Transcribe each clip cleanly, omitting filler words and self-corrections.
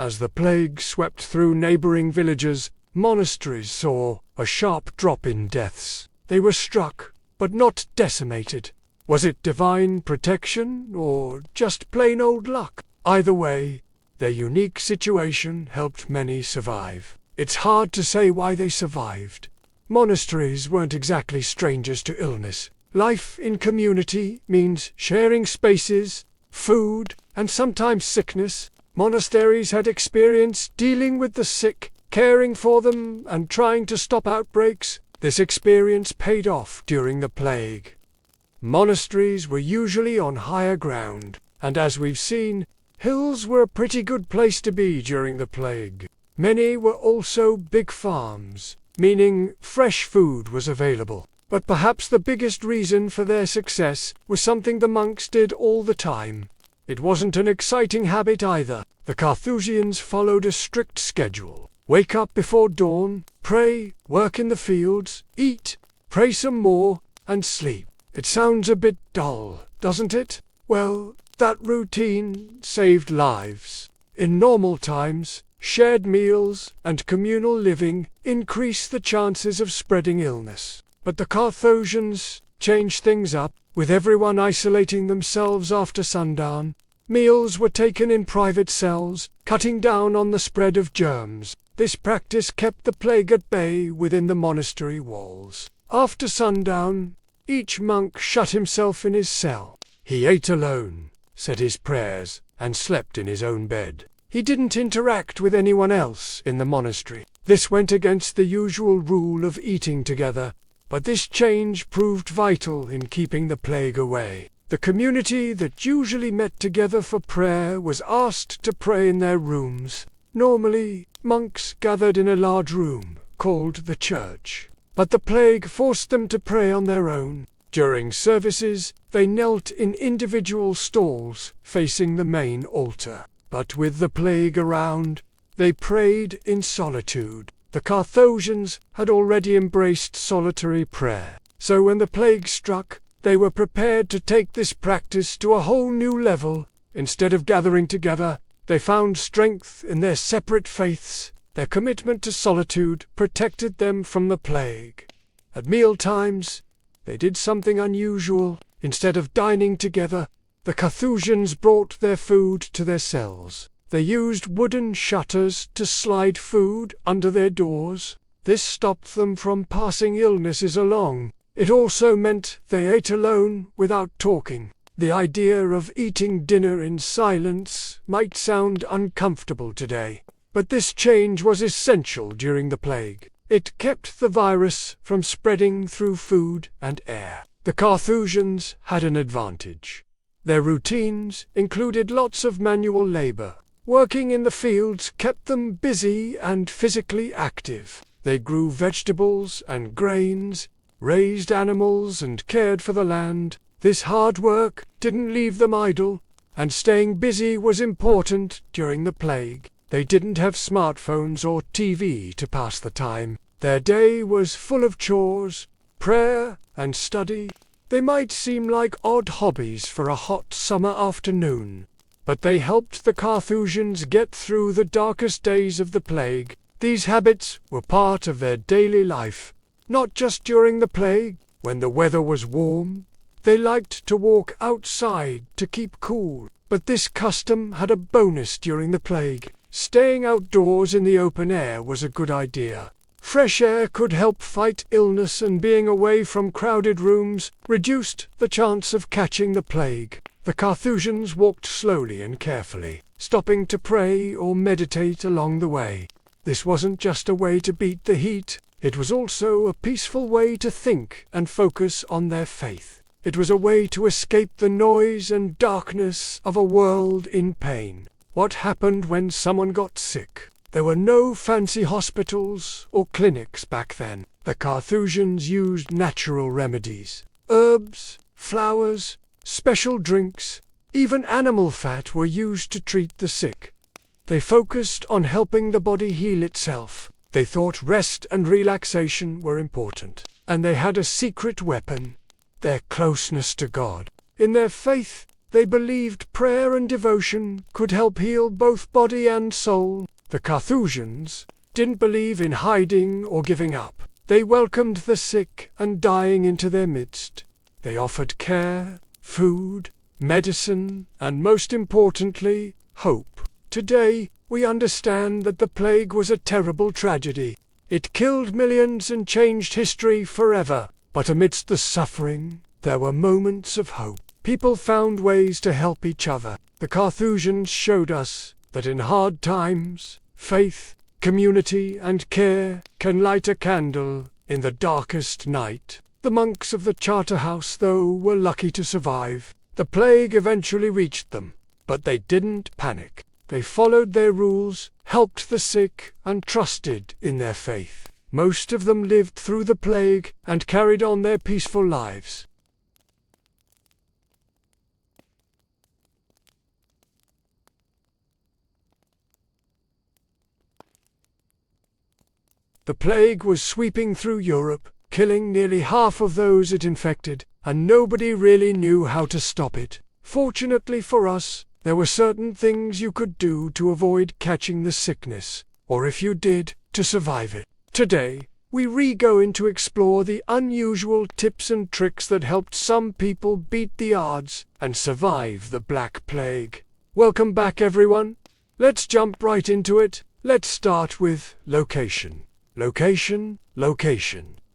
As the plague swept through neighboring villages, monasteries saw a sharp drop in deaths. They were struck, but not decimated. Was it divine protection, or just plain old luck? Either way, their unique situation helped many survive. It's hard to say why they survived. Monasteries weren't exactly strangers to illness. Life in community means sharing spaces, food, and sometimes sickness. Monasteries had experience dealing with the sick, caring for them, and trying to stop outbreaks. This experience paid off during the plague. Monasteries were usually on higher ground, and as we've seen, hills were a pretty good place to be during the plague. Many were also big farms, meaning fresh food was available. But perhaps the biggest reason for their success was something the monks did all the time. It wasn't an exciting habit either. The Carthusians followed a strict schedule. Wake up before dawn, pray, work in the fields, eat, pray some more, and sleep. It sounds a bit dull, doesn't it? Well, that routine saved lives. In normal times, shared meals and communal living increase the chances of spreading illness. But the Carthusians changed things up, with everyone isolating themselves after sundown. Meals were taken in private cells, cutting down on the spread of germs. This practice kept the plague at bay within the monastery walls. After sundown, each monk shut himself in his cell. He ate alone, said his prayers, and slept in his own bed. He didn't interact with anyone else in the monastery. This went against the usual rule of eating together, but this change proved vital in keeping the plague away. The community that usually met together for prayer was asked to pray in their rooms. Normally, monks gathered in a large room, called the church. But the plague forced them to pray on their own. During services, they knelt in individual stalls facing the main altar. But with the plague around, they prayed in solitude. The Carthusians had already embraced solitary prayer, so when the plague struck, they were prepared to take this practice to a whole new level. Instead of gathering together, they found strength in their separate faiths. Their commitment to solitude protected them from the plague. At meal times, they did something unusual. Instead of dining together, the Carthusians brought their food to their cells. They used wooden shutters to slide food under their doors. This stopped them from passing illnesses along. It also meant they ate alone without talking. The idea of eating dinner in silence might sound uncomfortable today, but this change was essential during the plague. It kept the virus from spreading through food and air. The Carthusians had an advantage. Their routines included lots of manual labor. Working in the fields kept them busy and physically active. They grew vegetables and grains, raised animals and cared for the land. This hard work didn't leave them idle, and staying busy was important during the plague. They didn't have smartphones or TV to pass the time. Their day was full of chores, prayer, and study. They might seem like odd hobbies for a hot summer afternoon, but they helped the Carthusians get through the darkest days of the plague. These habits were part of their daily life, not just during the plague. When the weather was warm, they liked to walk outside to keep cool. But this custom had a bonus during the plague. Staying outdoors in the open air was a good idea. Fresh air could help fight illness, and being away from crowded rooms reduced the chance of catching the plague. The Carthusians walked slowly and carefully, stopping to pray or meditate along the way. This wasn't just a way to beat the heat, it was also a peaceful way to think and focus on their faith. It was a way to escape the noise and darkness of a world in pain. What happened when someone got sick? There were no fancy hospitals or clinics back then. The Carthusians used natural remedies. Herbs, flowers, special drinks, even animal fat were used to treat the sick. They focused on helping the body heal itself. They thought rest and relaxation were important. And they had a secret weapon: their closeness to God. In their faith, They believed prayer and devotion could help heal both body and soul. The Carthusians didn't believe in hiding or giving up. They welcomed the sick and dying into their midst. They offered care, food, medicine, and most importantly, hope. Today, we understand that the plague was a terrible tragedy. It killed millions and changed history forever. But amidst the suffering, there were moments of hope. People found ways to help each other. The Carthusians showed us that in hard times, faith, community, and care can light a candle in the darkest night. The monks of the Charterhouse, though, were lucky to survive. The plague eventually reached them, but they didn't panic. They followed their rules, helped the sick, and trusted in their faith. Most of them lived through the plague and carried on their peaceful lives. The plague was sweeping through Europe, killing nearly half of those it infected, and nobody really knew how to stop it. Fortunately for us, there were certain things you could do to avoid catching the sickness, or if you did, to survive it. Today, we go in to explore the unusual tips and tricks that helped some people beat the odds and survive the Black Plague. Welcome back, everyone. Let's jump right into it. Let's start with location. Location.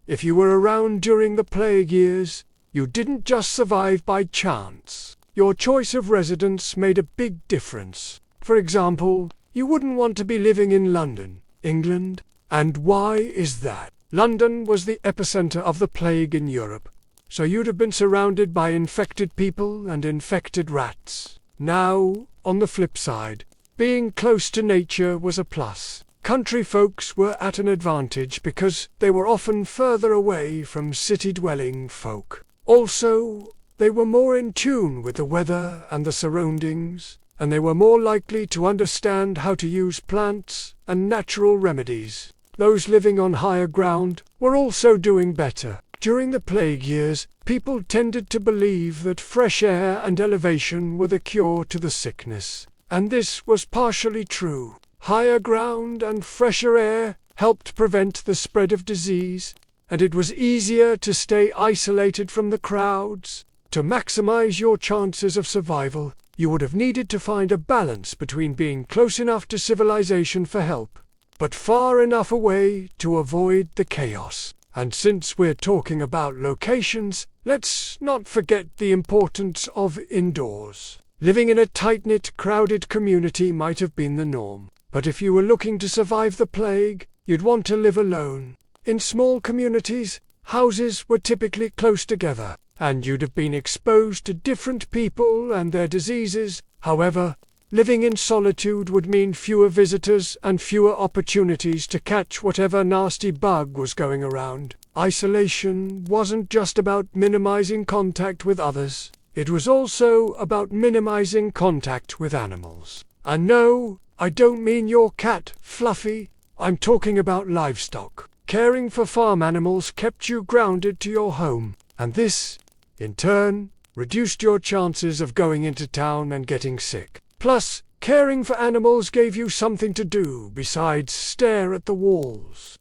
If you were around during the plague years, you didn't just survive by chance. Your choice of residence made a big difference. For example, you wouldn't want to be living in London, England. And why is that? London was the epicenter of the plague in Europe, so you'd have been surrounded by infected people and infected rats. Now, on the flip side, being close to nature was a plus. Country folks were at an advantage because they were often further away from city-dwelling folk. Also, they were more in tune with the weather and the surroundings, and they were more likely to understand how to use plants and natural remedies. Those living on higher ground were also doing better. During the plague years, people tended to believe that fresh air and elevation were the cure to the sickness. And this was partially true. Higher ground and fresher air helped prevent the spread of disease, and it was easier to stay isolated from the crowds. To maximize your chances of survival, you would have needed to find a balance between being close enough to civilization for help, but far enough away to avoid the chaos. And since we're talking about locations, let's not forget the importance of indoors. Living in a tight-knit, crowded community might have been the norm, but if you were looking to survive the plague, you'd want to live alone. In small communities, houses were typically close together, and you'd have been exposed to different people and their diseases. However, living in solitude would mean fewer visitors and fewer opportunities to catch whatever nasty bug was going around. Isolation wasn't just about minimizing contact with others. It was also about minimizing contact with animals. And no, I don't mean your cat, Fluffy. I'm talking about livestock. Caring for farm animals kept you grounded to your home, and this, in turn, reduced your chances of going into town and getting sick. Plus, caring for animals gave you something to do besides stare at the walls.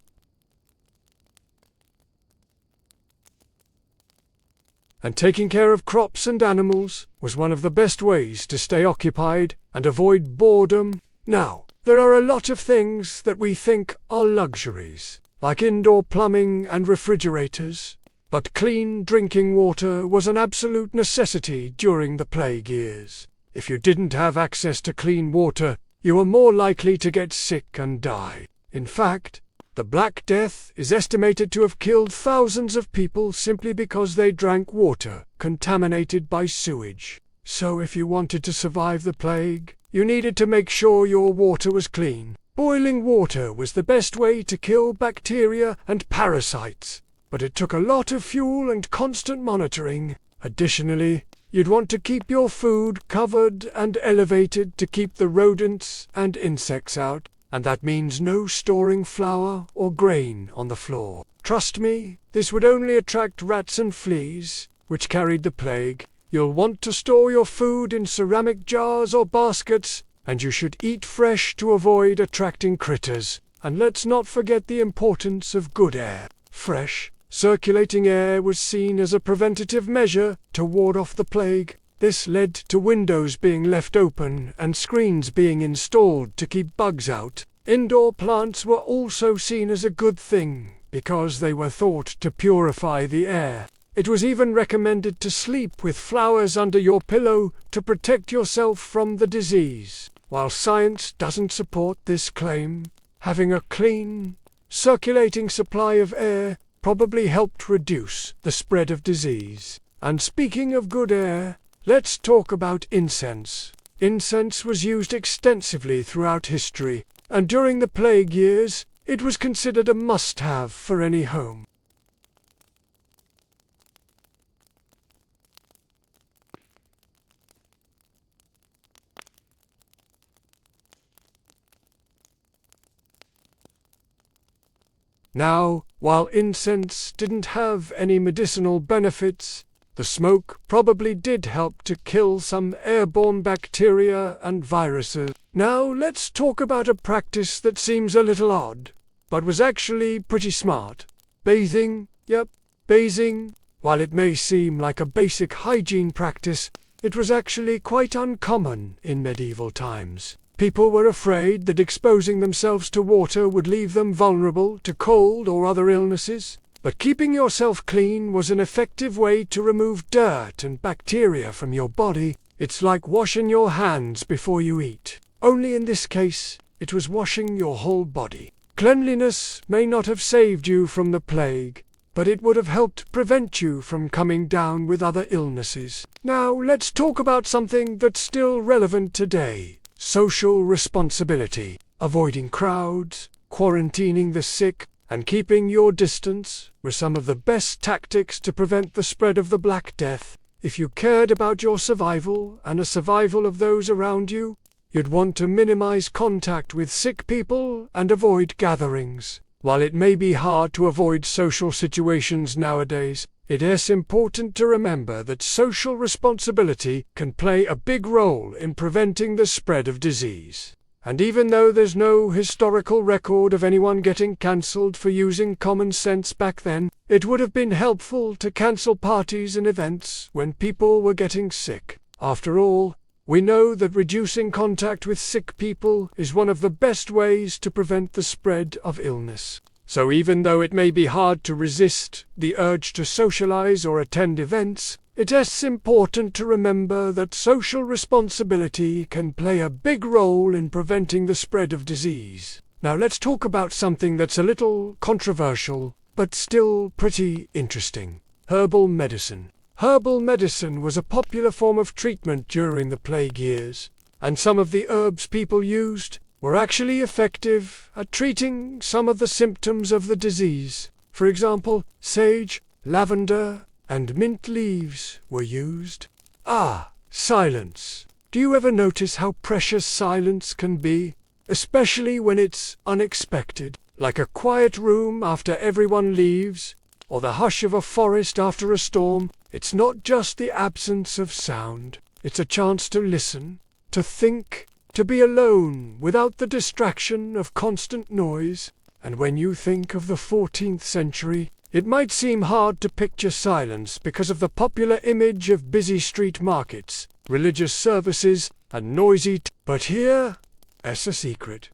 And taking care of crops and animals was one of the best ways to stay occupied and avoid boredom. Now, there are a lot of things that we think are luxuries, like indoor plumbing and refrigerators, but clean drinking water was an absolute necessity during the plague years. If you didn't have access to clean water, you were more likely to get sick and die. In fact, the Black Death is estimated to have killed thousands of people simply because they drank water contaminated by sewage. So if you wanted to survive the plague, you needed to make sure your water was clean. Boiling water was the best way to kill bacteria and parasites, but it took a lot of fuel and constant monitoring. Additionally, you'd want to keep your food covered and elevated to keep the rodents and insects out, and that means no storing flour or grain on the floor. Trust me, this would only attract rats and fleas, which carried the plague. You'll want to store your food in ceramic jars or baskets, and you should eat fresh to avoid attracting critters. And let's not forget the importance of good air. Fresh, circulating air was seen as a preventative measure to ward off the plague. This led to windows being left open and screens being installed to keep bugs out. Indoor plants were also seen as a good thing because they were thought to purify the air. It was even recommended to sleep with flowers under your pillow to protect yourself from the disease. While science doesn't support this claim, having a clean, circulating supply of air probably helped reduce the spread of disease. And speaking of good air, let's talk about incense. Incense was used extensively throughout history, and during the plague years, it was considered a must-have for any home. Now, while incense didn't have any medicinal benefits, the smoke probably did help to kill some airborne bacteria and viruses. Now let's talk about a practice that seems a little odd, but was actually pretty smart. Bathing. Yep, bathing. While it may seem like a basic hygiene practice, it was actually quite uncommon in medieval times. People were afraid that exposing themselves to water would leave them vulnerable to cold or other illnesses, but keeping yourself clean was an effective way to remove dirt and bacteria from your body. It's like washing your hands before you eat. Only in this case, it was washing your whole body. Cleanliness may not have saved you from the plague, but it would have helped prevent you from coming down with other illnesses. Now let's talk about something that's still relevant today. Social responsibility. Avoiding crowds, quarantining the sick, and keeping your distance were some of the best tactics to prevent the spread of the Black Death. If you cared about your survival and the survival of those around you, you'd want to minimize contact with sick people and avoid gatherings. While it may be hard to avoid social situations nowadays, it is important to remember that social responsibility can play a big role in preventing the spread of disease. And even though there's no historical record of anyone getting cancelled for using common sense back then, it would have been helpful to cancel parties and events when people were getting sick. After all, we know that reducing contact with sick people is one of the best ways to prevent the spread of illness. So even though it may be hard to resist the urge to socialize or attend events, it is important to remember that social responsibility can play a big role in preventing the spread of disease. Now let's talk about something that's a little controversial, but still pretty interesting. Herbal medicine. Herbal medicine was a popular form of treatment during the plague years, and some of the herbs people used were actually effective at treating some of the symptoms of the disease. For example, sage, lavender, and mint leaves were used. Silence. Do you ever notice how precious silence can be? Especially when it's unexpected, like a quiet room after everyone leaves, or the hush of a forest after a storm. It's not just the absence of sound. It's a chance to listen, to think, to be alone without the distraction of constant noise. And when you think of the 14th century, it might seem hard to picture silence because of the popular image of busy street markets, religious services, and noisy but here is a secret.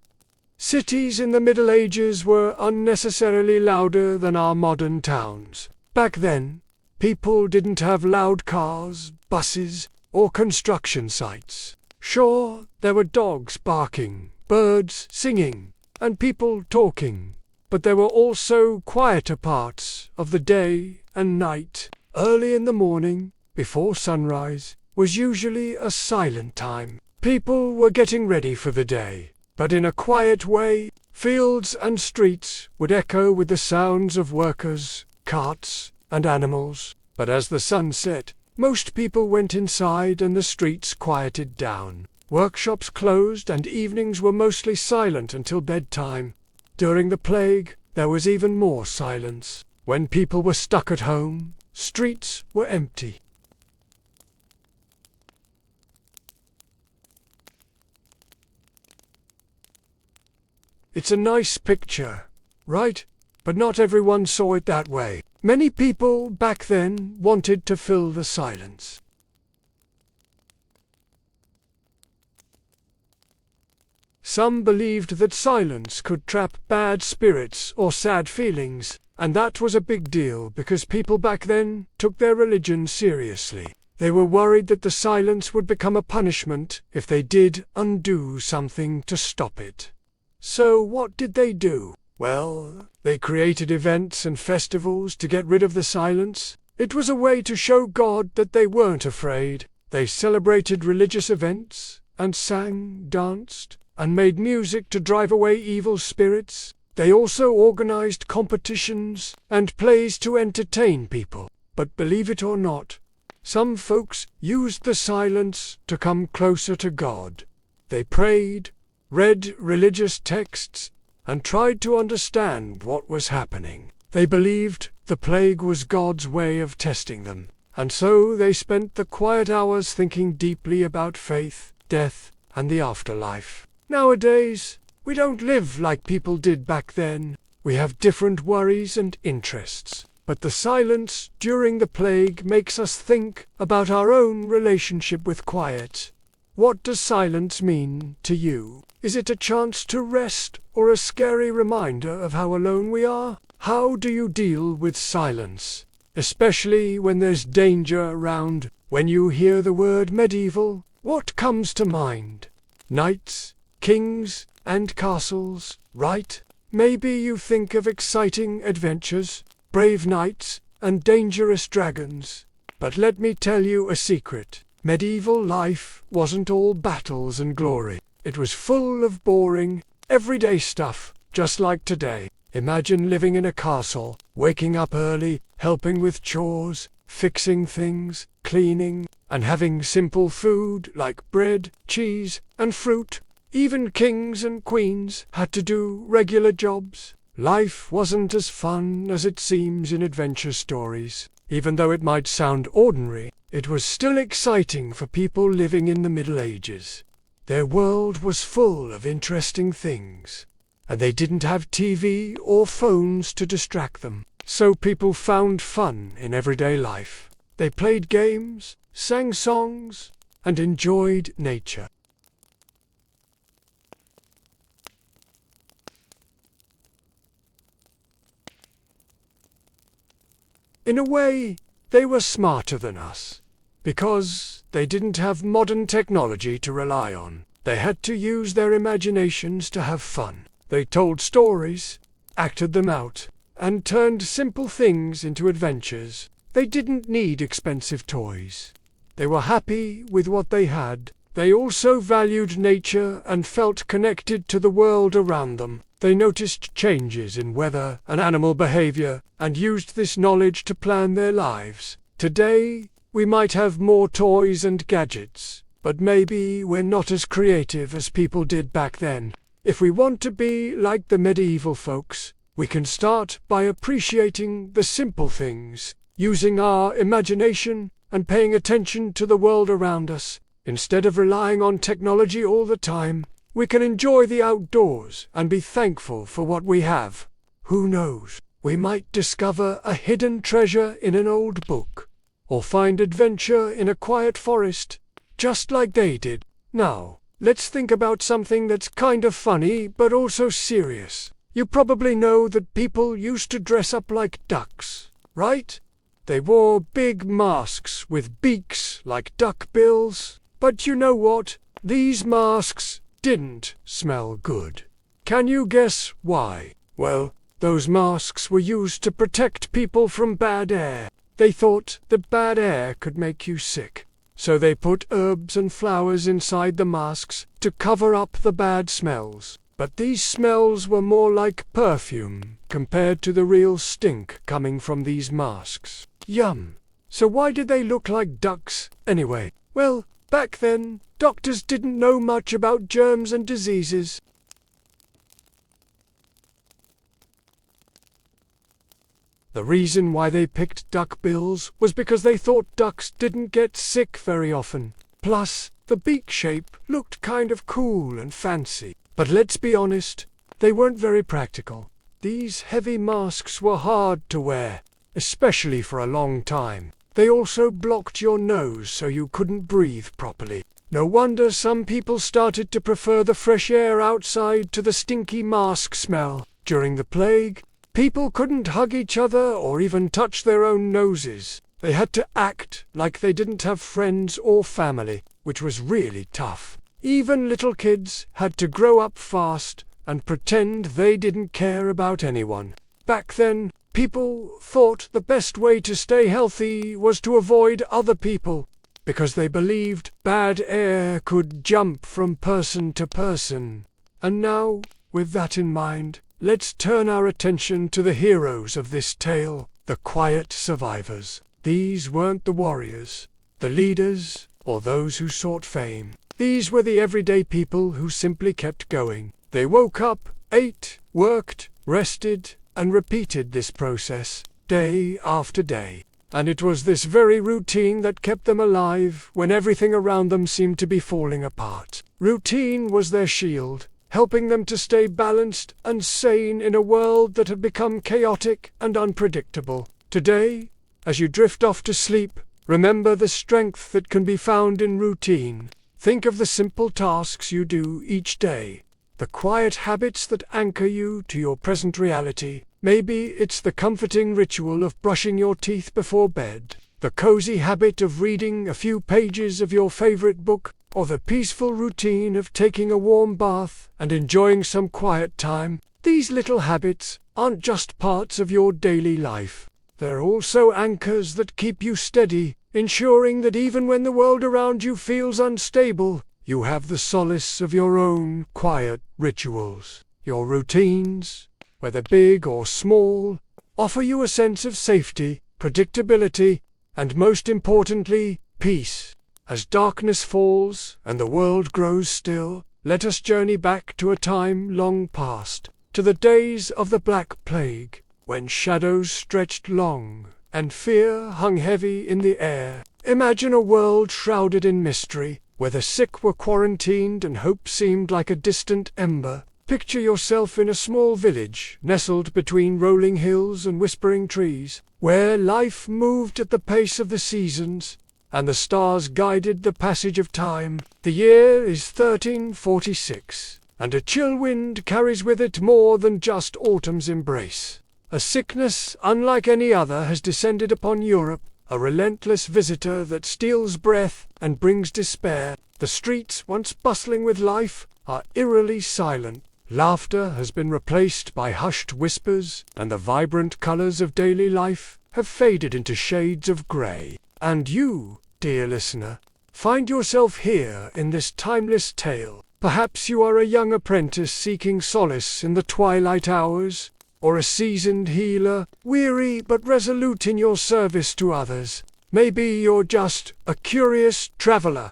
Cities in the Middle Ages were unnecessarily louder than our modern towns. Back then, people didn't have loud cars, buses, or construction sites. Sure, there were dogs barking, birds singing, and people talking, but there were also quieter parts of the day and night. Early in the morning, before sunrise, was usually a silent time. People were getting ready for the day, but in a quiet way. Fields and streets would echo with the sounds of workers, carts, and animals. But as the sun set, most people went inside and the streets quieted down. Workshops closed and evenings were mostly silent until bedtime. During the plague, there was even more silence. When people were stuck at home, streets were empty. It's a nice picture, right? But not everyone saw it that way. Many people back then wanted to fill the silence. Some believed that silence could trap bad spirits or sad feelings, and that was a big deal because people back then took their religion seriously. They were worried that the silence would become a punishment if they did undo something to stop it. So what did they do? Well, they created events and festivals to get rid of the silence. It was a way to show God that they weren't afraid. They celebrated religious events and sang, danced, and made music to drive away evil spirits. They also organized competitions and plays to entertain people. But believe it or not, some folks used the silence to come closer to God. They prayed, read religious texts, and tried to understand what was happening. They believed the plague was God's way of testing them, and so they spent the quiet hours thinking deeply about faith, death, and the afterlife. Nowadays, we don't live like people did back then. We have different worries and interests. But the silence during the plague makes us think about our own relationship with quiet. What does silence mean to you? Is it a chance to rest or a scary reminder of how alone we are? How do you deal with silence, especially when there's danger around? When you hear the word medieval, what comes to mind? Knights, kings, and castles, right? Maybe you think of exciting adventures, brave knights, and dangerous dragons. But let me tell you a secret. Medieval life wasn't all battles and glory. It was full of boring, everyday stuff, just like today. Imagine living in a castle, waking up early, helping with chores, fixing things, cleaning, and having simple food like bread, cheese, and fruit. Even kings and queens had to do regular jobs. Life wasn't as fun as it seems in adventure stories. Even though it might sound ordinary, it was still exciting for people living in the Middle Ages. Their world was full of interesting things, and they didn't have TV or phones to distract them. So people found fun in everyday life. They played games, sang songs, and enjoyed nature. In a way, they were smarter than us, because they didn't have modern technology to rely on. They had to use their imaginations to have fun. They told stories, acted them out, and turned simple things into adventures. They didn't need expensive toys. They were happy with what they had. They also valued nature and felt connected to the world around them. They noticed changes in weather and animal behavior and used this knowledge to plan their lives. Today, we might have more toys and gadgets, but maybe we're not as creative as people did back then. If we want to be like the medieval folks, we can start by appreciating the simple things, using our imagination and paying attention to the world around us. Instead of relying on technology all the time, we can enjoy the outdoors and be thankful for what we have. Who knows? We might discover a hidden treasure in an old book, or find adventure in a quiet forest, just like they did. Now, let's think about something that's kind of funny but also serious. You probably know that people used to dress up like ducks, right? They wore big masks with beaks like duck bills. But you know what? These masks didn't smell good. Can you guess why? Well, those masks were used to protect people from bad air. They thought that bad air could make you sick. So they put herbs and flowers inside the masks to cover up the bad smells. But these smells were more like perfume compared to the real stink coming from these masks. Yum! So why did they look like ducks anyway? Well, back then, doctors didn't know much about germs and diseases. The reason why they picked duck bills was because they thought ducks didn't get sick very often. Plus, the beak shape looked kind of cool and fancy. But let's be honest, they weren't very practical. These heavy masks were hard to wear, especially for a long time. They also blocked your nose so you couldn't breathe properly. No wonder some people started to prefer the fresh air outside to the stinky mask smell. During the plague, people couldn't hug each other or even touch their own noses. They had to act like they didn't have friends or family, which was really tough. Even little kids had to grow up fast and pretend they didn't care about anyone. Back then, people thought the best way to stay healthy was to avoid other people, because they believed bad air could jump from person to person. And now, with that in mind, let's turn our attention to the heroes of this tale, the quiet survivors. These weren't the warriors, the leaders, or those who sought fame. These were the everyday people who simply kept going. They woke up, ate, worked, rested, and repeated this process, day after day. And it was this very routine that kept them alive when everything around them seemed to be falling apart. Routine was their shield, helping them to stay balanced and sane in a world that had become chaotic and unpredictable. Today, as you drift off to sleep, remember the strength that can be found in routine. Think of the simple tasks you do each day, the quiet habits that anchor you to your present reality. Maybe it's the comforting ritual of brushing your teeth before bed, the cozy habit of reading a few pages of your favorite book, or the peaceful routine of taking a warm bath and enjoying some quiet time. These little habits aren't just parts of your daily life. They're also anchors that keep you steady, ensuring that even when the world around you feels unstable, you have the solace of your own quiet rituals. Your routines, whether big or small, offer you a sense of safety, predictability, and most importantly, peace. As darkness falls and the world grows still, let us journey back to a time long past, to the days of the Black Plague, when shadows stretched long and fear hung heavy in the air. Imagine a world shrouded in mystery, where the sick were quarantined and hope seemed like a distant ember. Picture yourself in a small village, nestled between rolling hills and whispering trees, where life moved at the pace of the seasons, and the stars guided the passage of time. The year is 1346, and a chill wind carries with it more than just autumn's embrace. A sickness unlike any other has descended upon Europe, a relentless visitor that steals breath and brings despair. The streets, once bustling with life, are eerily silent. Laughter has been replaced by hushed whispers, and the vibrant colors of daily life have faded into shades of gray. And you, dear listener, find yourself here in this timeless tale. Perhaps you are a young apprentice seeking solace in the twilight hours, or a seasoned healer, weary but resolute in your service to others. Maybe you're just a curious traveler,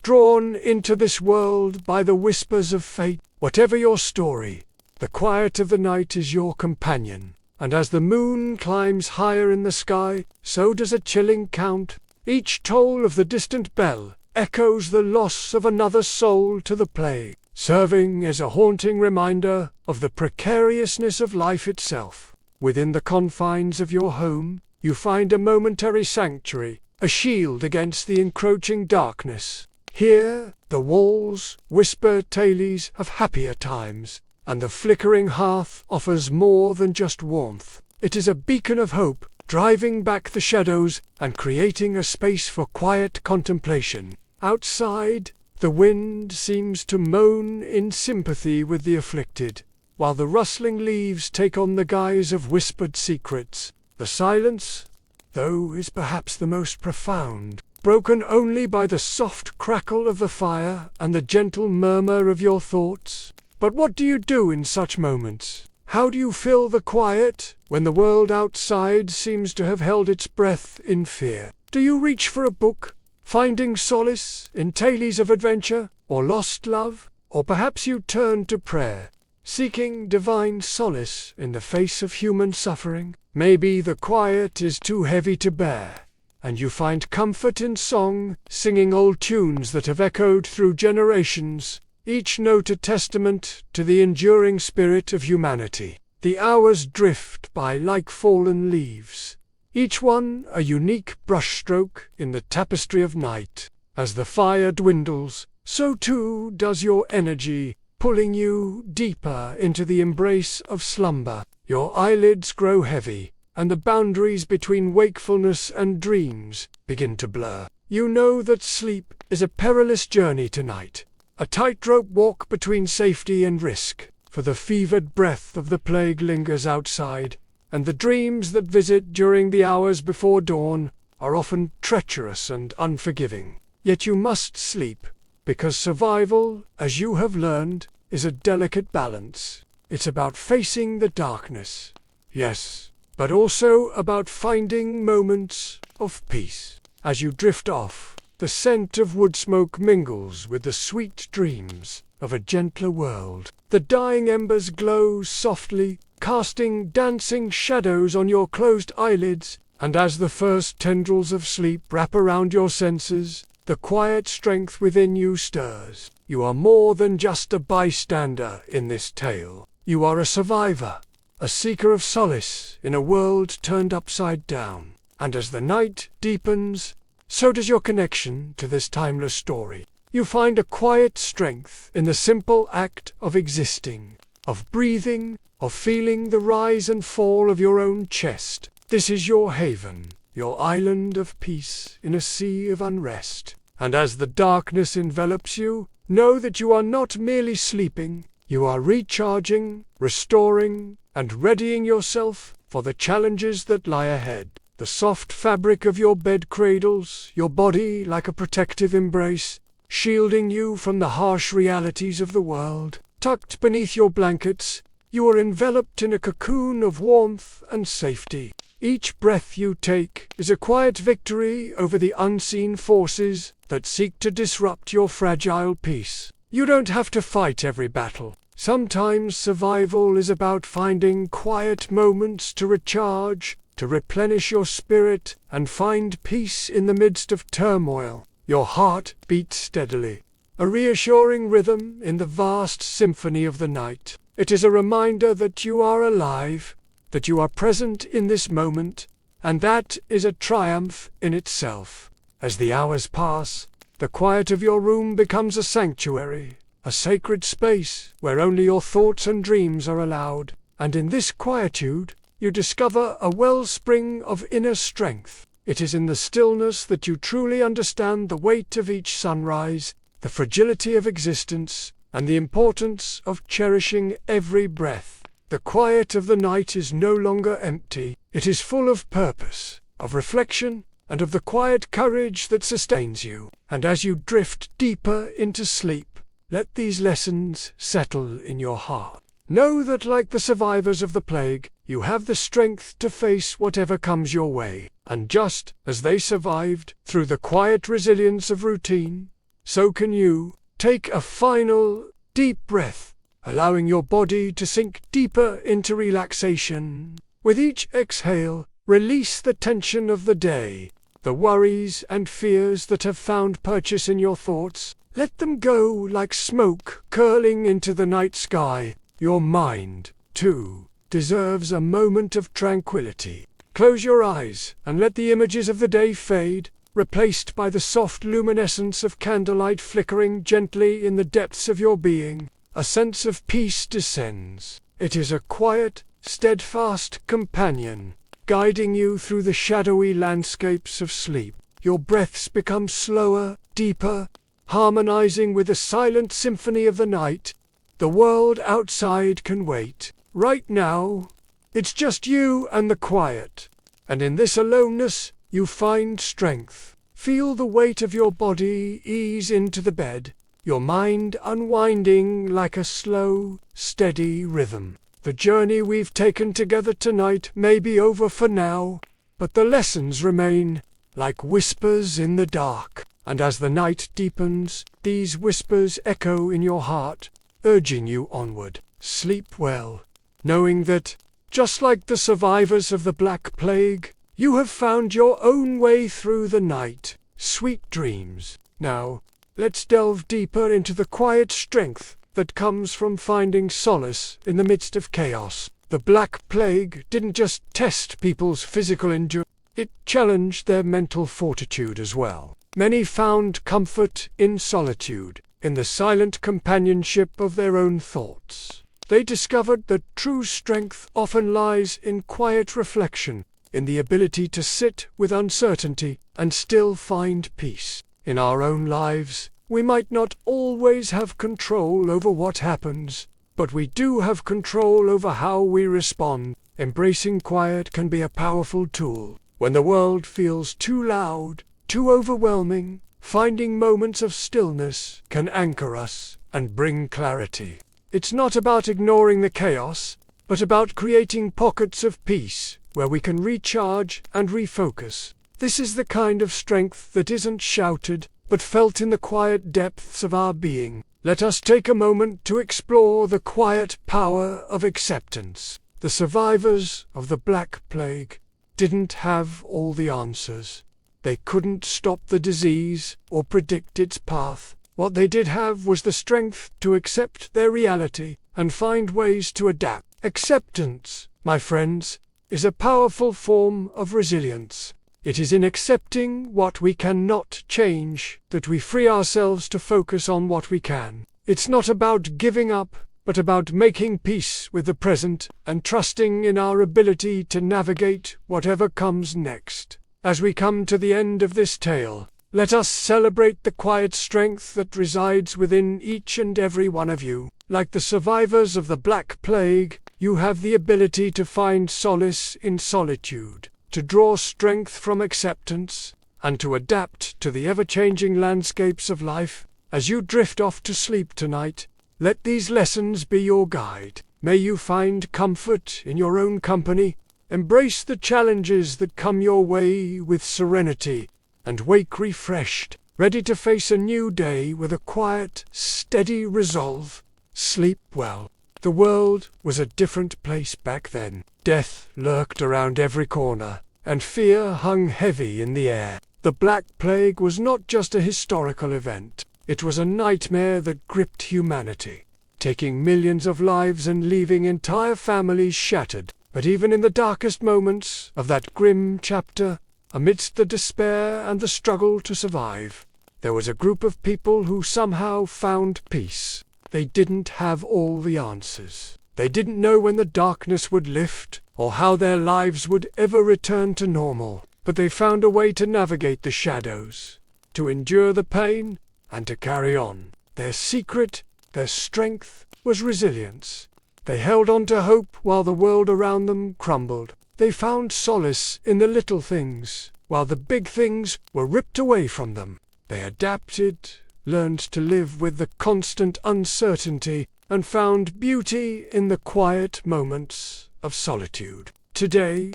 drawn into this world by the whispers of fate. Whatever your story, the quiet of the night is your companion, and as the moon climbs higher in the sky, so does a chilling count. Each toll of the distant bell echoes the loss of another soul to the plague, serving as a haunting reminder of the precariousness of life itself. Within the confines of your home, you find a momentary sanctuary, a shield against the encroaching darkness. Here, the walls whisper tales of happier times, and the flickering hearth offers more than just warmth. It is a beacon of hope, driving back the shadows and creating a space for quiet contemplation. Outside, the wind seems to moan in sympathy with the afflicted, while the rustling leaves take on the guise of whispered secrets. The silence, though, is perhaps the most profound, broken only by the soft crackle of the fire and the gentle murmur of your thoughts. But what do you do in such moments? How do you fill the quiet when the world outside seems to have held its breath in fear? Do you reach for a book, finding solace in tales of adventure or lost love? Or perhaps you turn to prayer, seeking divine solace in the face of human suffering? Maybe the quiet is too heavy to bear, and you find comfort in song, singing old tunes that have echoed through generations. each note a testament to the enduring spirit of humanity. The hours drift by like fallen leaves, each one a unique brushstroke in the tapestry of night. As the fire dwindles, so too does your energy, pulling you deeper into the embrace of slumber. Your eyelids grow heavy, and the boundaries between wakefulness and dreams begin to blur. You know that sleep is a perilous journey tonight, a tightrope walk between safety and risk, for the fevered breath of the plague lingers outside, and the dreams that visit during the hours before dawn are often treacherous and unforgiving. Yet you must sleep, because survival, as you have learned, is a delicate balance. It's about facing the darkness, yes, but also about finding moments of peace. As you drift off, the scent of wood smoke mingles with the sweet dreams of a gentler world. The dying embers glow softly, casting dancing shadows on your closed eyelids, and as the first tendrils of sleep wrap around your senses, the quiet strength within you stirs. You are more than just a bystander in this tale. You are a survivor, a seeker of solace in a world turned upside down. And as the night deepens, so does your connection to this timeless story. You find a quiet strength in the simple act of existing, of breathing, of feeling the rise and fall of your own chest. This is your haven, your island of peace in a sea of unrest. And as the darkness envelops you, know that you are not merely sleeping, you are recharging, restoring, and readying yourself for the challenges that lie ahead. The soft fabric of your bed cradles your body like a protective embrace, shielding you from the harsh realities of the world. Tucked beneath your blankets, you are enveloped in a cocoon of warmth and safety. Each breath you take is a quiet victory over the unseen forces that seek to disrupt your fragile peace. You don't have to fight every battle. Sometimes survival is about finding quiet moments to recharge, to replenish your spirit, and find peace in the midst of turmoil. Your heart beats steadily, a reassuring rhythm in the vast symphony of the night. It is a reminder that you are alive, that you are present in this moment, and that is a triumph in itself. As the hours pass, the quiet of your room becomes a sanctuary, a sacred space where only your thoughts and dreams are allowed. And in this quietude, you discover a wellspring of inner strength. It is in the stillness that you truly understand the weight of each sunrise, the fragility of existence, and the importance of cherishing every breath. The quiet of the night is no longer empty. It is full of purpose, of reflection, and of the quiet courage that sustains you. And as you drift deeper into sleep, let these lessons settle in your heart. Know that like the survivors of the plague, you have the strength to face whatever comes your way. And just as they survived through the quiet resilience of routine, so can you. Take a final, deep breath, allowing your body to sink deeper into relaxation. With each exhale, release the tension of the day, the worries and fears that have found purchase in your thoughts. Let them go like smoke curling into the night sky. Your mind, too, deserves a moment of tranquility. Close your eyes and let the images of the day fade, replaced by the soft luminescence of candlelight flickering gently in the depths of your being. A sense of peace descends. It is a quiet, steadfast companion, guiding you through the shadowy landscapes of sleep. Your breaths become slower, deeper, harmonizing with the silent symphony of the night. The world outside can wait. Right now, it's just you and the quiet. And in this aloneness, you find strength. Feel the weight of your body ease into the bed, your mind unwinding like a slow, steady rhythm. The journey we've taken together tonight may be over for now, but the lessons remain, like whispers in the dark. And as the night deepens, these whispers echo in your heart, urging you onward. Sleep well, knowing that, just like the survivors of the Black Plague, you have found your own way through the night. Sweet dreams. Now, let's delve deeper into the quiet strength that comes from finding solace in the midst of chaos. The Black Plague didn't just test people's physical endurance, it challenged their mental fortitude as well. Many found comfort in solitude, in the silent companionship of their own thoughts. They discovered that true strength often lies in quiet reflection, in the ability to sit with uncertainty and still find peace. In our own lives, we might not always have control over what happens, but we do have control over how we respond. Embracing quiet can be a powerful tool. When the world feels too loud, too overwhelming, finding moments of stillness can anchor us and bring clarity. It's not about ignoring the chaos, but about creating pockets of peace where we can recharge and refocus. This is the kind of strength that isn't shouted, but felt in the quiet depths of our being. Let us take a moment to explore the quiet power of acceptance. The survivors of the Black Plague didn't have all the answers. They couldn't stop the disease or predict its path. What they did have was the strength to accept their reality and find ways to adapt. Acceptance, my friends, is a powerful form of resilience. It is in accepting what we cannot change that we free ourselves to focus on what we can. It's not about giving up, but about making peace with the present and trusting in our ability to navigate whatever comes next. As we come to the end of this tale, let us celebrate the quiet strength that resides within each and every one of you. Like the survivors of the Black Plague, you have the ability to find solace in solitude, to draw strength from acceptance, and to adapt to the ever-changing landscapes of life. As you drift off to sleep tonight, let these lessons be your guide. May you find comfort in your own company, embrace the challenges that come your way with serenity, and wake refreshed, ready to face a new day with a quiet, steady resolve. Sleep well. The world was a different place back then. Death lurked around every corner, and fear hung heavy in the air. The Black Plague was not just a historical event. It was a nightmare that gripped humanity, taking millions of lives and leaving entire families shattered. But even in the darkest moments of that grim chapter, amidst the despair and the struggle to survive, there was a group of people who somehow found peace. They didn't have all the answers. They didn't know when the darkness would lift, or how their lives would ever return to normal. But they found a way to navigate the shadows, to endure the pain, and to carry on. Their secret, their strength, was resilience. They held on to hope while the world around them crumbled. They found solace in the little things, while the big things were ripped away from them. They adapted, learned to live with the constant uncertainty, and found beauty in the quiet moments of solitude. Today,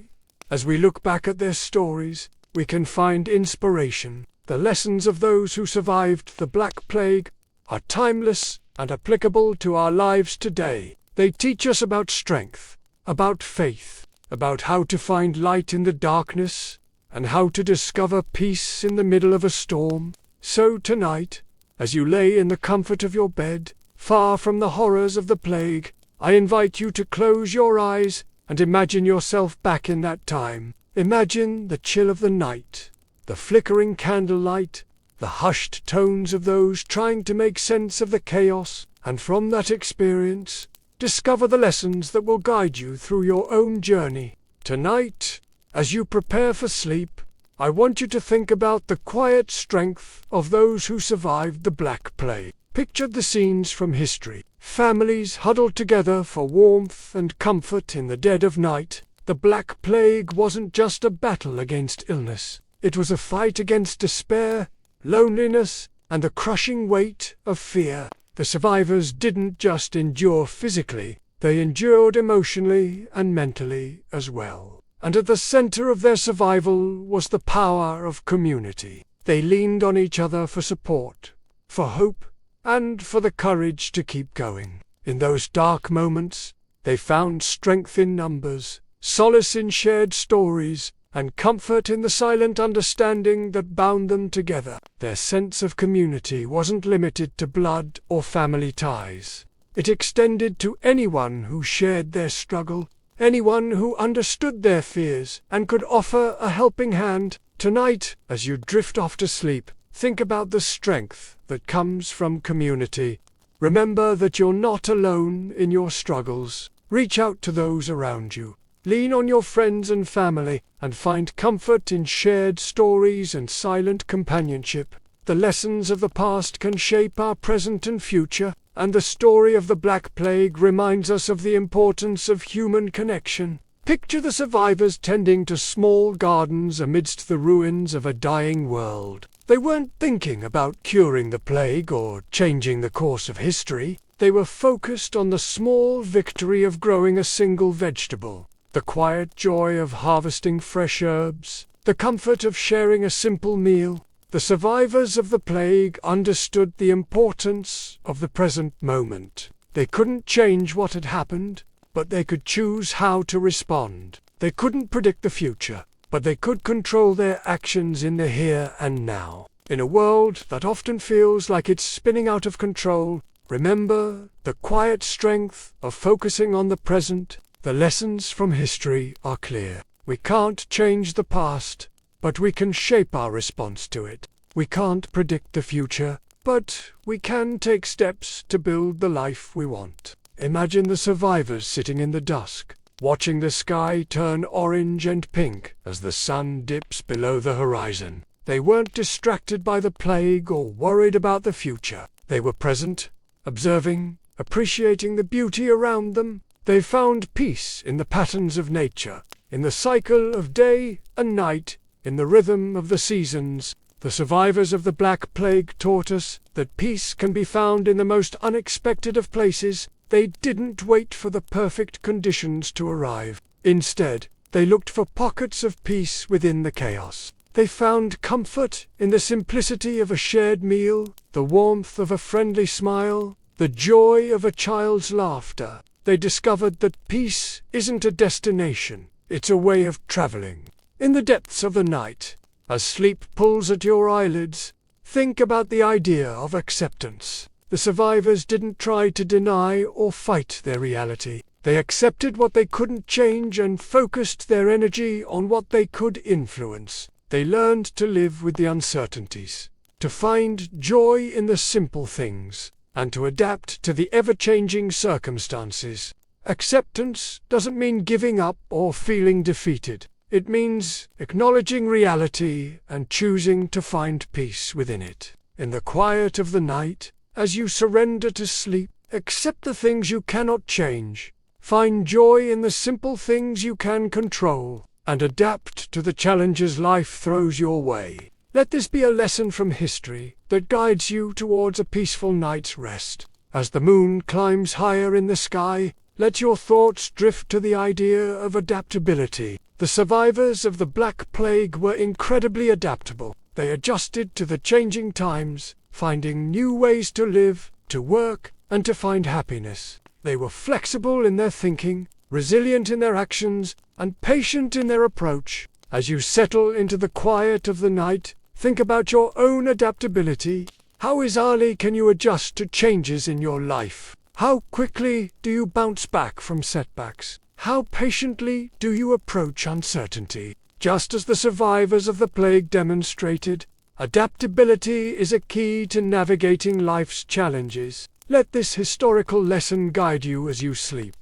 as we look back at their stories, we can find inspiration. The lessons of those who survived the Black Plague are timeless and applicable to our lives today. They teach us about strength, about faith, about how to find light in the darkness, and how to discover peace in the middle of a storm. So tonight, as you lay in the comfort of your bed, far from the horrors of the plague, I invite you to close your eyes and imagine yourself back in that time. Imagine the chill of the night, the flickering candlelight, the hushed tones of those trying to make sense of the chaos, and from that experience, discover the lessons that will guide you through your own journey. Tonight, as you prepare for sleep, I want you to think about the quiet strength of those who survived the Black Plague. Picture the scenes from history. Families huddled together for warmth and comfort in the dead of night. The Black Plague wasn't just a battle against illness. It was a fight against despair, loneliness, and the crushing weight of fear. The survivors didn't just endure physically, they endured emotionally and mentally as well. And at the center of their survival was the power of community. They leaned on each other for support, for hope, and for the courage to keep going. In those dark moments, they found strength in numbers, solace in shared stories, and comfort in the silent understanding that bound them together. Their sense of community wasn't limited to blood or family ties. It extended to anyone who shared their struggle, anyone who understood their fears and could offer a helping hand. Tonight, as you drift off to sleep, think about the strength that comes from community. Remember that you're not alone in your struggles. Reach out to those around you. Lean on your friends and family, and find comfort in shared stories and silent companionship. The lessons of the past can shape our present and future, and the story of the Black Plague reminds us of the importance of human connection. Picture the survivors tending to small gardens amidst the ruins of a dying world. They weren't thinking about curing the plague or changing the course of history. They were focused on the small victory of growing a single vegetable, the quiet joy of harvesting fresh herbs, the comfort of sharing a simple meal. The survivors of the plague understood the importance of the present moment. They couldn't change what had happened, but they could choose how to respond. They couldn't predict the future, but they could control their actions in the here and now. In a world that often feels like it's spinning out of control, remember the quiet strength of focusing on the present. The lessons from history are clear. We can't change the past, but we can shape our response to it. We can't predict the future, but we can take steps to build the life we want. Imagine the survivors sitting in the dusk, watching the sky turn orange and pink as the sun dips below the horizon. They weren't distracted by the plague or worried about the future. They were present, observing, appreciating the beauty around them. They found peace in the patterns of nature, in the cycle of day and night, in the rhythm of the seasons. The survivors of the Black Plague taught us that peace can be found in the most unexpected of places. They didn't wait for the perfect conditions to arrive. Instead, they looked for pockets of peace within the chaos. They found comfort in the simplicity of a shared meal, the warmth of a friendly smile, the joy of a child's laughter. They discovered that peace isn't a destination, it's a way of traveling. In the depths of the night, as sleep pulls at your eyelids, think about the idea of acceptance. The survivors didn't try to deny or fight their reality. They accepted what they couldn't change and focused their energy on what they could influence. They learned to live with the uncertainties, to find joy in the simple things, and to adapt to the ever-changing circumstances. Acceptance doesn't mean giving up or feeling defeated. It means acknowledging reality and choosing to find peace within it. In the quiet of the night, as you surrender to sleep, accept the things you cannot change. Find joy in the simple things you can control, and adapt to the challenges life throws your way. Let this be a lesson from history that guides you towards a peaceful night's rest. As the moon climbs higher in the sky, let your thoughts drift to the idea of adaptability. The survivors of the Black Plague were incredibly adaptable. They adjusted to the changing times, finding new ways to live, to work, and to find happiness. They were flexible in their thinking, resilient in their actions, and patient in their approach. As you settle into the quiet of the night, think about your own adaptability. How easily can you adjust to changes in your life? How quickly do you bounce back from setbacks? How patiently do you approach uncertainty? Just as the survivors of the plague demonstrated, adaptability is a key to navigating life's challenges. Let this historical lesson guide you as you sleep,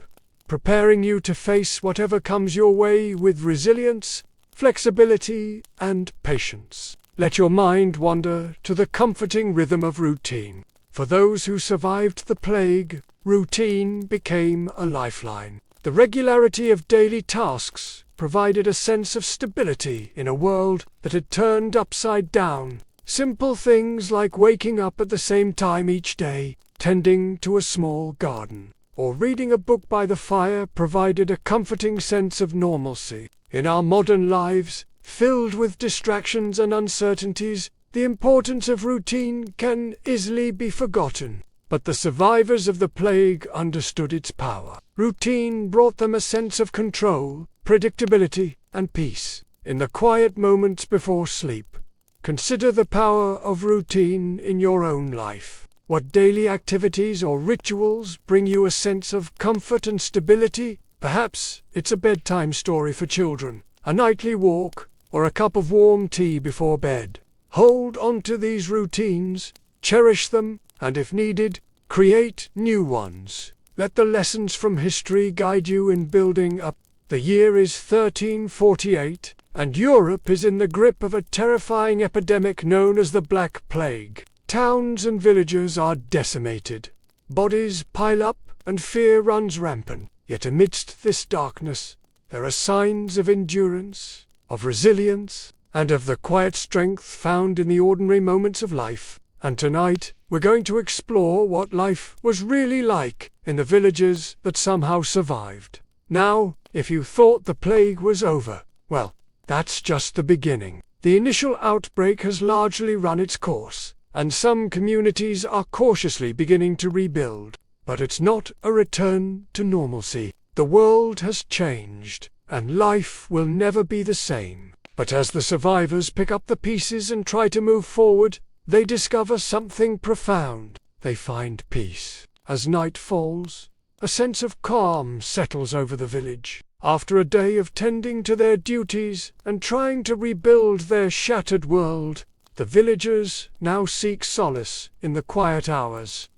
preparing you to face whatever comes your way with resilience, flexibility, and patience. Let your mind wander to the comforting rhythm of routine. For those who survived the plague, routine became a lifeline. The regularity of daily tasks provided a sense of stability in a world that had turned upside down. Simple things like waking up at the same time each day, tending to a small garden, or reading a book by the fire provided a comforting sense of normalcy. In our modern lives, filled with distractions and uncertainties, the importance of routine can easily be forgotten. But the survivors of the plague understood its power. Routine brought them a sense of control, predictability, and peace. In the quiet moments before sleep, consider the power of routine in your own life. What daily activities or rituals bring you a sense of comfort and stability? Perhaps it's a bedtime story for children, a nightly walk, or a cup of warm tea before bed. Hold on to these routines, cherish them, and if needed, create new ones. Let the lessons from history guide you in building up. The year is 1348, and Europe is in the grip of a terrifying epidemic known as the Black Plague. Towns and villages are decimated. Bodies pile up and fear runs rampant. Yet amidst this darkness, there are signs of endurance, of resilience, and of the quiet strength found in the ordinary moments of life. And tonight, we're going to explore what life was really like in the villages that somehow survived. Now, if you thought the plague was over, well, that's just the beginning. The initial outbreak has largely run its course, and some communities are cautiously beginning to rebuild. But it's not a return to normalcy. The world has changed, and life will never be the same. But as the survivors pick up the pieces and try to move forward, they discover something profound. They find peace. As night falls, a sense of calm settles over the village. After a day of tending to their duties and trying to rebuild their shattered world, the villagers now seek solace in the quiet hours.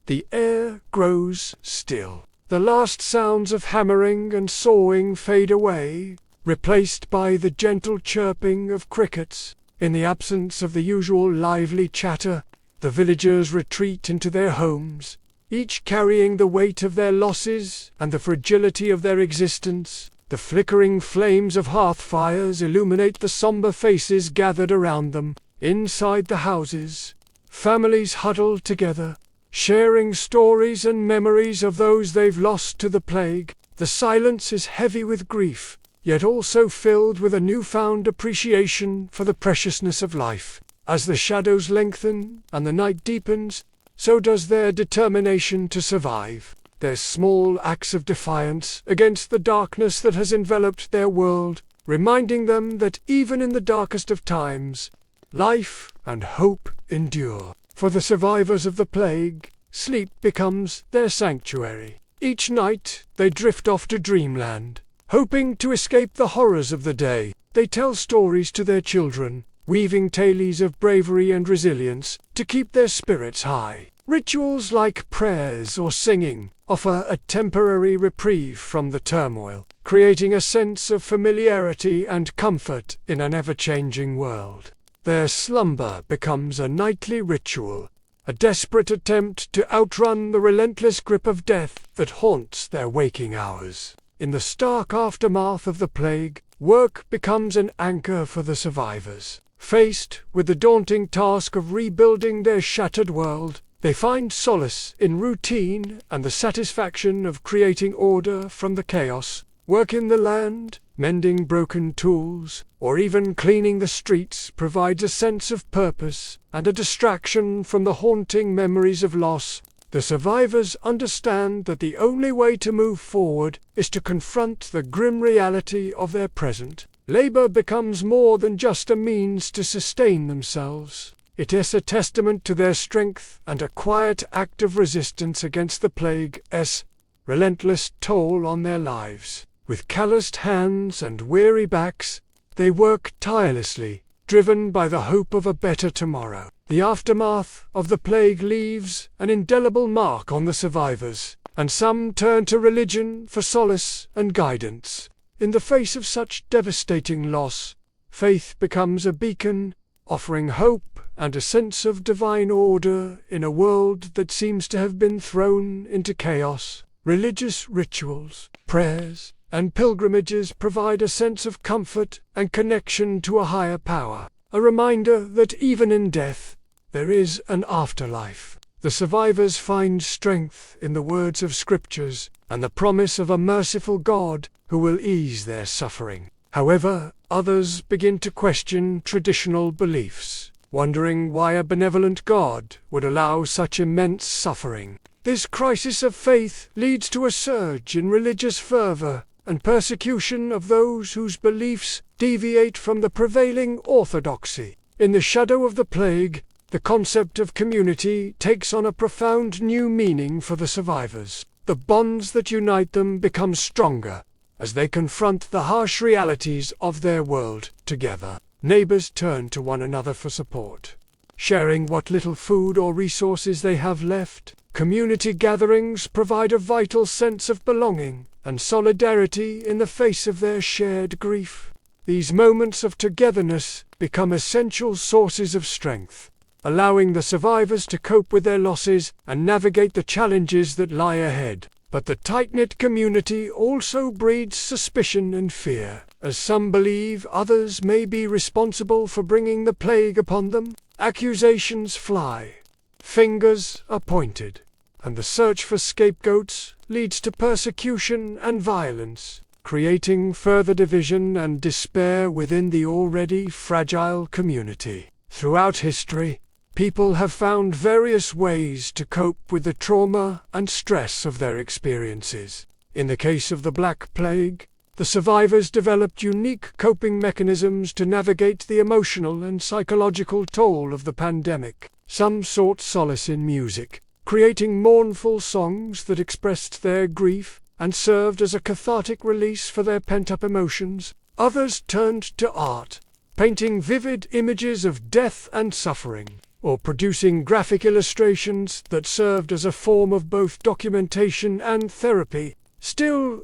The air grows still. The last sounds of hammering and sawing fade away, replaced by the gentle chirping of crickets. In the absence of the usual lively chatter, the villagers retreat into their homes, each carrying the weight of their losses and the fragility of their existence. The flickering flames of hearth fires illuminate the somber faces gathered around them. Inside the houses, families huddle together, sharing stories and memories of those they've lost to the plague. The silence is heavy with grief, yet also filled with a newfound appreciation for the preciousness of life. As the shadows lengthen and the night deepens, so does their determination to survive. Their small acts of defiance against the darkness that has enveloped their world, reminding them that even in the darkest of times, life and hope endure. For the survivors of the plague, sleep becomes their sanctuary. Each night they drift off to dreamland, hoping to escape the horrors of the day. They tell stories to their children, weaving tales of bravery and resilience to keep their spirits high. Rituals like prayers or singing offer a temporary reprieve from the turmoil, creating a sense of familiarity and comfort in an ever-changing world. Their slumber becomes a nightly ritual, a desperate attempt to outrun the relentless grip of death that haunts their waking hours. In the stark aftermath of the plague, work becomes an anchor for the survivors. Faced with the daunting task of rebuilding their shattered world, they find solace in routine and the satisfaction of creating order from the chaos. Work in the land, mending broken tools, or even cleaning the streets provides a sense of purpose and a distraction from the haunting memories of loss. The survivors understand that the only way to move forward is to confront the grim reality of their present. Labor becomes more than just a means to sustain themselves. It is a testament to their strength and a quiet act of resistance against the plague's relentless toll on their lives. With calloused hands and weary backs, they work tirelessly, driven by the hope of a better tomorrow. The aftermath of the plague leaves an indelible mark on the survivors, and some turn to religion for solace and guidance. In the face of such devastating loss, faith becomes a beacon, offering hope and a sense of divine order in a world that seems to have been thrown into chaos. Religious rituals, prayers, and pilgrimages provide a sense of comfort and connection to a higher power, a reminder that even in death, there is an afterlife. The survivors find strength in the words of scriptures and the promise of a merciful God who will ease their suffering. However, others begin to question traditional beliefs, wondering why a benevolent God would allow such immense suffering. This crisis of faith leads to a surge in religious fervor, and persecution of those whose beliefs deviate from the prevailing orthodoxy. In the shadow of the plague, the concept of community takes on a profound new meaning for the survivors. The bonds that unite them become stronger as they confront the harsh realities of their world together. Neighbors turn to one another for support, sharing what little food or resources they have left. Community gatherings provide a vital sense of belonging and solidarity in the face of their shared grief. These moments of togetherness become essential sources of strength, allowing the survivors to cope with their losses and navigate the challenges that lie ahead. But the tight-knit community also breeds suspicion and fear, as some believe others may be responsible for bringing the plague upon them. Accusations fly, fingers are pointed, and the search for scapegoats leads to persecution and violence, creating further division and despair within the already fragile community. Throughout history, people have found various ways to cope with the trauma and stress of their experiences. In the case of the Black Plague, the survivors developed unique coping mechanisms to navigate the emotional and psychological toll of the pandemic. Some sought solace in music, creating mournful songs that expressed their grief and served as a cathartic release for their pent-up emotions. Others turned to art, painting vivid images of death and suffering, or producing graphic illustrations that served as a form of both documentation and therapy. Still,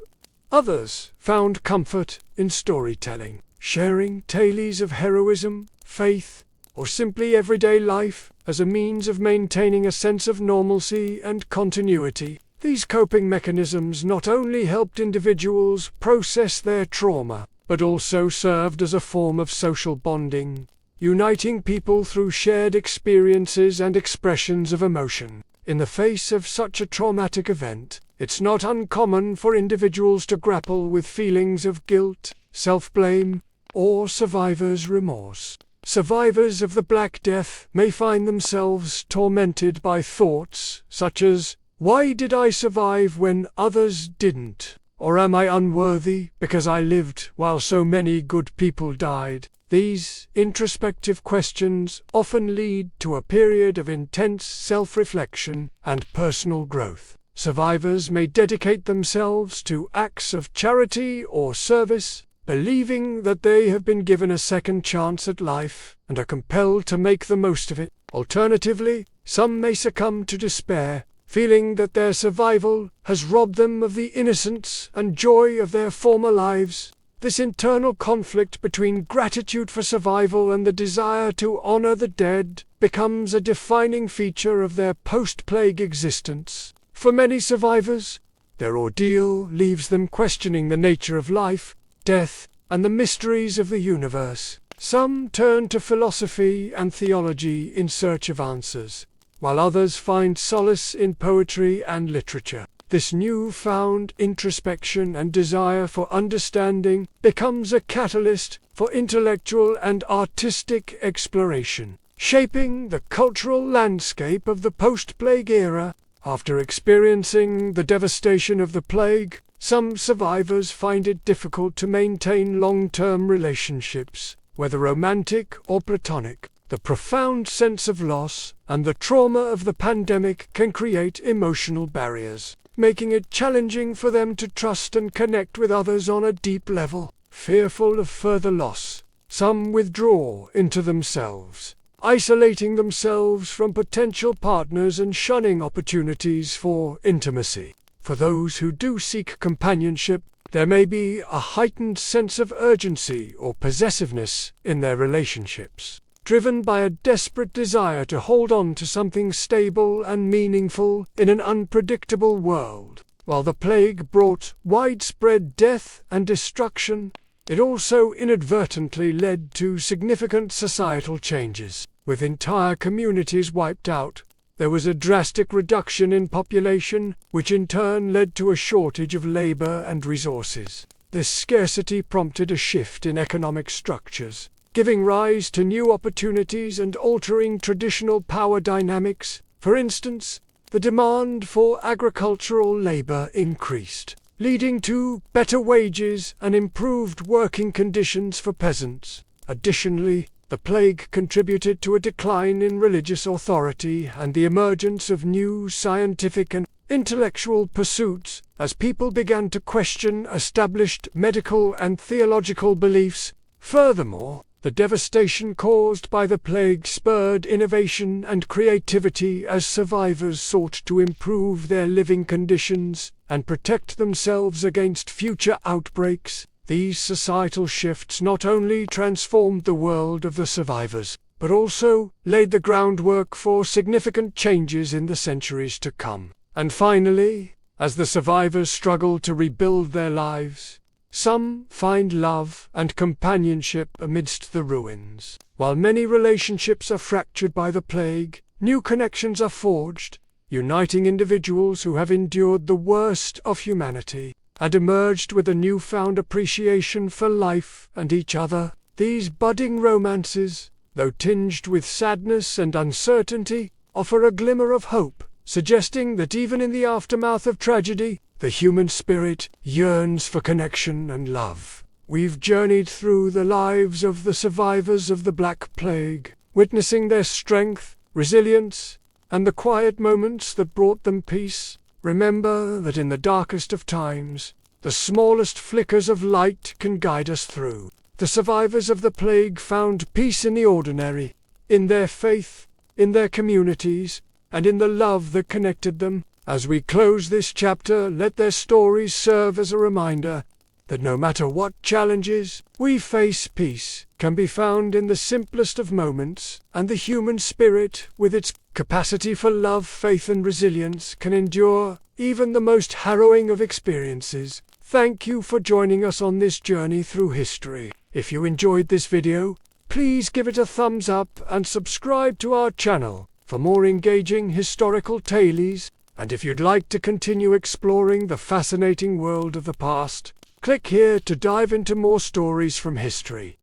others found comfort in storytelling, sharing tales of heroism, faith, or simply everyday life as a means of maintaining a sense of normalcy and continuity. These coping mechanisms not only helped individuals process their trauma, but also served as a form of social bonding, uniting people through shared experiences and expressions of emotion. In the face of such a traumatic event, it's not uncommon for individuals to grapple with feelings of guilt, self-blame, or survivor's remorse. Survivors of the Black Death may find themselves tormented by thoughts such as, "Why did I survive when others didn't?" Or "Am I unworthy because I lived while so many good people died?" These introspective questions often lead to a period of intense self-reflection and personal growth. Survivors may dedicate themselves to acts of charity or service, believing that they have been given a second chance at life and are compelled to make the most of it. Alternatively, some may succumb to despair, feeling that their survival has robbed them of the innocence and joy of their former lives. This internal conflict between gratitude for survival and the desire to honor the dead becomes a defining feature of their post-plague existence. For many survivors, their ordeal leaves them questioning the nature of life, death, and the mysteries of the universe. Some turn to philosophy and theology in search of answers, while others find solace in poetry and literature. This newfound introspection and desire for understanding becomes a catalyst for intellectual and artistic exploration, shaping the cultural landscape of the post-plague era. After experiencing the devastation of the plague, some survivors find it difficult to maintain long-term relationships, whether romantic or platonic. The profound sense of loss and the trauma of the pandemic can create emotional barriers, making it challenging for them to trust and connect with others on a deep level. Fearful of further loss, some withdraw into themselves, isolating themselves from potential partners and shunning opportunities for intimacy. For those who do seek companionship, there may be a heightened sense of urgency or possessiveness in their relationships, driven by a desperate desire to hold on to something stable and meaningful in an unpredictable world. While the plague brought widespread death and destruction, it also inadvertently led to significant societal changes. With entire communities wiped out, there was a drastic reduction in population, which in turn led to a shortage of labor and resources. This scarcity prompted a shift in economic structures, giving rise to new opportunities and altering traditional power dynamics. For instance, the demand for agricultural labor increased, leading to better wages and improved working conditions for peasants. Additionally, the plague contributed to a decline in religious authority and the emergence of new scientific and intellectual pursuits, as people began to question established medical and theological beliefs. Furthermore, the devastation caused by the plague spurred innovation and creativity as survivors sought to improve their living conditions and protect themselves against future outbreaks. These societal shifts not only transformed the world of the survivors, but also laid the groundwork for significant changes in the centuries to come. And finally, as the survivors struggle to rebuild their lives, some find love and companionship amidst the ruins. While many relationships are fractured by the plague, new connections are forged, uniting individuals who have endured the worst of humanity and emerged with a newfound appreciation for life and each other. These budding romances, though tinged with sadness and uncertainty, offer a glimmer of hope, suggesting that even in the aftermath of tragedy, the human spirit yearns for connection and love. We've journeyed through the lives of the survivors of the Black Plague, witnessing their strength, resilience, and the quiet moments that brought them peace. Remember that in the darkest of times, the smallest flickers of light can guide us through. The survivors of the plague found peace in the ordinary, in their faith, in their communities, and in the love that connected them. As we close this chapter, let their stories serve as a reminder that no matter what challenges we face, peace can be found in the simplest of moments, and the human spirit, with its capacity for love, faith, and resilience, can endure even the most harrowing of experiences. Thank you for joining us on this journey through history. If you enjoyed this video, please give it a thumbs up and subscribe to our channel for more engaging historical tales. And if you'd like to continue exploring the fascinating world of the past, click here to dive into more stories from history.